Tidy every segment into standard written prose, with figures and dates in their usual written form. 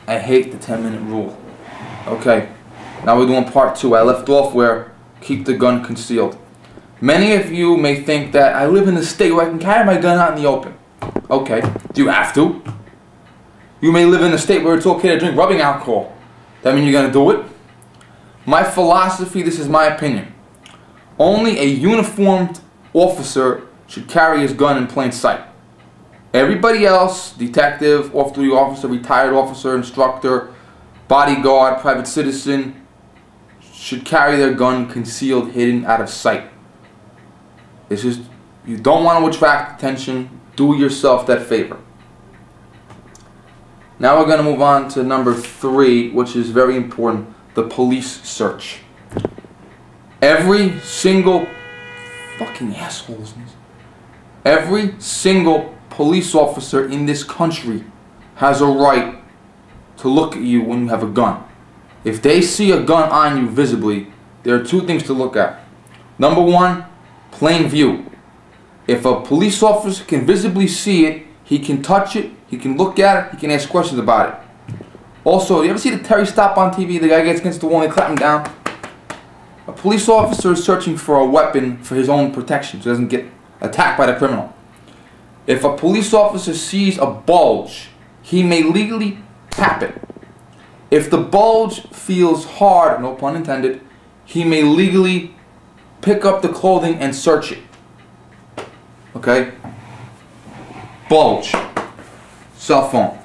I hate the 10-minute rule. Okay, now we're doing part 2. I left off where keep the gun concealed. Many of you may think that I live in a state where I can carry my gun out in the open. Okay, do you have to? You may live in a state where it's okay to drink rubbing alcohol. That mean you're going to do it? My philosophy, this is my opinion. Only a uniformed officer should carry his gun in plain sight. Everybody else, detective, off-duty officer, retired officer, instructor, bodyguard, private citizen, should carry their gun concealed, hidden, out of sight. This is, you don't want to attract attention, do yourself that favor. Now we're going to move on to number 3, which is very important, the police search. Every single fucking assholes. Every single police officer in this country has a right to look at you when you have a gun. If they see a gun on you visibly, there are 2 things to look at. Number 1, plain view. If a police officer can visibly see it, he can touch it, he can look at it, he can ask questions about it. Also, you ever see the Terry stop on TV? The guy gets against the wall and they clap him down. A police officer is searching for a weapon for his own protection so he doesn't get attacked by the criminal. If a police officer sees a bulge, he may legally tap it. If the bulge feels hard, no pun intended, he may legally pick up the clothing and search it. Okay? Bulge. Cell phone.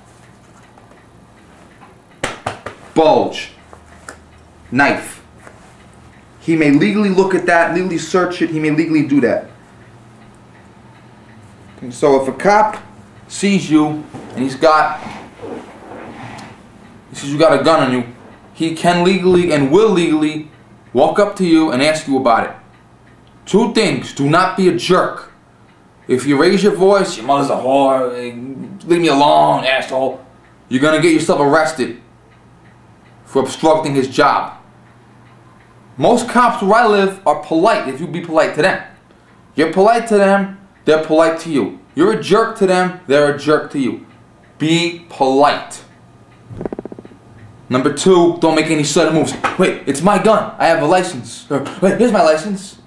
Bulge. Knife. He may legally look at that, legally search it, he may legally do that. And so if a cop sees you and he sees you got a gun on you, he can legally and will legally walk up to you and ask you about it. 2 things. Do not be a jerk. If you raise your voice, your mother's a whore, leave me alone, asshole, you're going to get yourself arrested for obstructing his job. Most cops where I live are polite if you be polite to them. You're polite to them, they're polite to you. You're a jerk to them, they're a jerk to you. Be polite. Number 2, don't make any sudden moves. Wait, it's my gun. I have a license. Or, wait, here's my license.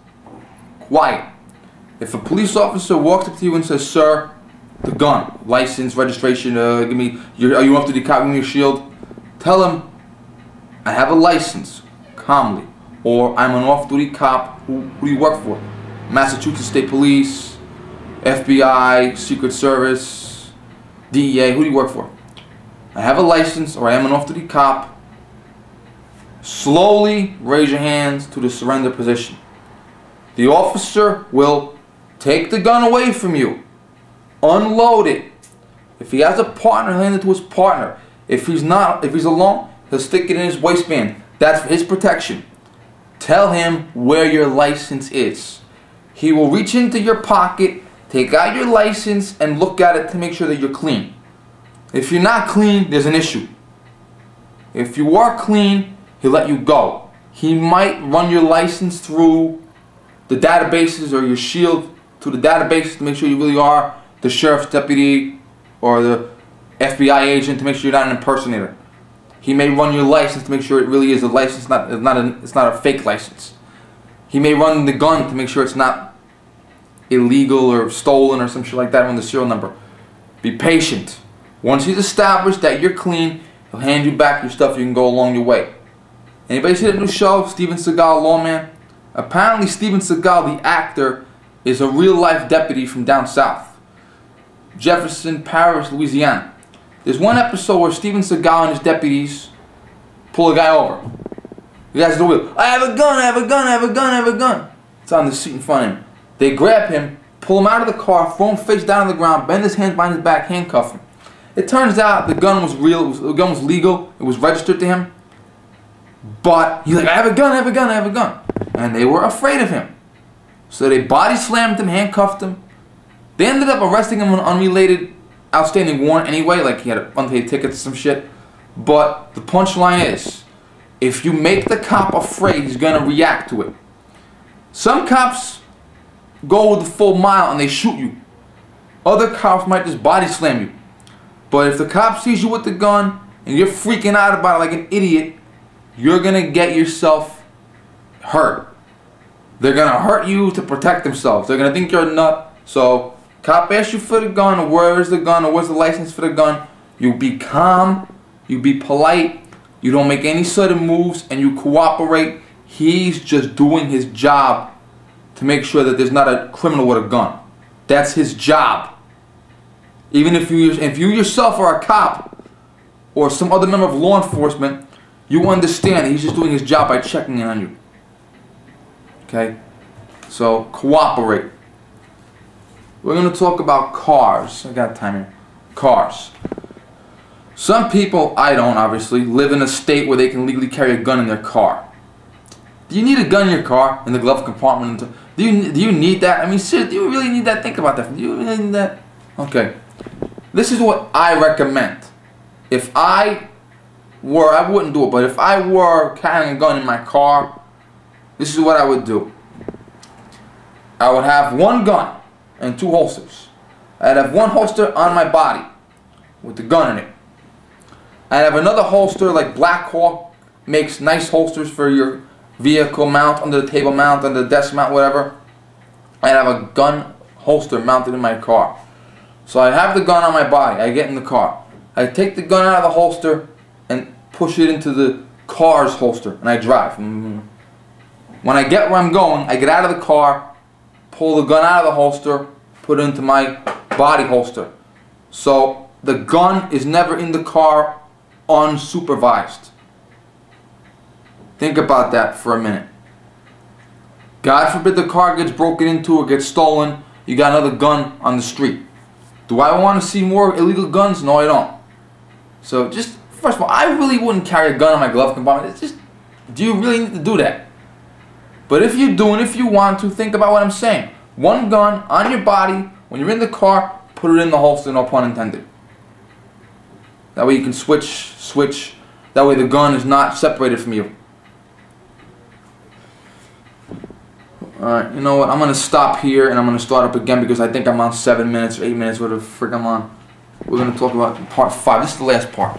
Quiet. If a police officer walks up to you and says, "Sir, the gun, license, registration, give me, are you off-duty cop? Give me your shield." Tell him, "I have a license," calmly. Or, "I'm an off-duty cop. Who do you work for?" Massachusetts State Police, FBI, Secret Service, DEA. Who do you work for? "I have a license," or "I am an off-duty cop." Slowly raise your hands to the surrender position. The officer will take the gun away from you. Unload it. If he has a partner, he'll hand it to his partner. If he's alone, he'll stick it in his waistband. That's for his protection. Tell him where your license is. He will reach into your pocket, take out your license, and look at it to make sure that you're clean. If you're not clean, there's an issue. If you are clean, he'll let you go. He might run your license through the databases or your shield to the databases to make sure you really are the sheriff's deputy or the FBI agent to make sure you're not an impersonator. He may run your license to make sure it really is a license, it's not a fake license. He may run the gun to make sure it's not illegal or stolen or some shit like that on the serial number. Be patient. Once he's established that you're clean, he'll hand you back your stuff. You can go along your way. Anybody see that new show, Steven Seagal, Lawman? Apparently Steven Seagal, the actor, is a real-life deputy from down south. Jefferson Parish, Louisiana. There's one episode where Steven Seagal and his deputies pull a guy over. The guy's at the wheel. "I have a gun, I have a gun, I have a gun, I have a gun." It's on the seat in front of him. They grab him, pull him out of the car, throw him face down on the ground, bend his hands behind his back, handcuff him. It turns out the gun was real, the gun was legal, it was registered to him. But he's like, "I have a gun, I have a gun, I have a gun." And they were afraid of him. So they body slammed him, handcuffed him. They ended up arresting him on an unrelated outstanding warrant anyway, like he had unpaid tickets or some shit. But the punchline is, if you make the cop afraid, he's going to react to it. Some cops go the full mile and they shoot you. Other cops might just body slam you. But if the cop sees you with the gun and you're freaking out about it like an idiot, you're going to get yourself hurt. They're going to hurt you to protect themselves. They're going to think you're a nut. So, cop asks you for the gun, or where's the gun, or where's the license for the gun. You be calm, you be polite, you don't make any sudden moves, and you cooperate. He's just doing his job to make sure that there's not a criminal with a gun. That's his job. Even if you yourself are a cop or some other member of law enforcement, you understand that he's just doing his job by checking in on you. Okay? So, cooperate. We're going to talk about cars. I got time here. Cars. Some people, I don't obviously, live in a state where they can legally carry a gun in their car. Do you need a gun in your car, in the glove compartment? Do you need that? I mean, seriously, do you really need that? Think about that. Do you really need that? Okay. This is what I recommend. If I were, I wouldn't do it, but if I were carrying a gun in my car, this is what I would do. I would have one gun and two holsters. I'd have one holster on my body with the gun in it. I'd have another holster like Black Hawk makes nice holsters for your vehicle mount, under the table mount, under the desk mount, whatever. I'd have a gun holster mounted in my car. So I have the gun on my body. I get in the car. I take the gun out of the holster and push it into the car's holster, and I drive. When I get where I'm going, I get out of the car, pull the gun out of the holster, put it into my body holster. So the gun is never in the car unsupervised. Think about that for a minute. God forbid the car gets broken into or gets stolen, you got another gun on the street. Do I want to see more illegal guns? No, I don't. So just, first of all, I really wouldn't carry a gun in my glove compartment. It's just, do you really need to do that? But if you do and if you want to, think about what I'm saying. One gun on your body, when you're in the car, put it in the holster, no pun intended. That way you can switch. That way the gun is not separated from you. Alright, you know what, I'm going to stop here and I'm going to start up again because I think I'm on 7 minutes or 8 minutes, whatever the frick I'm on. We're going to talk about part 5. This is the last part.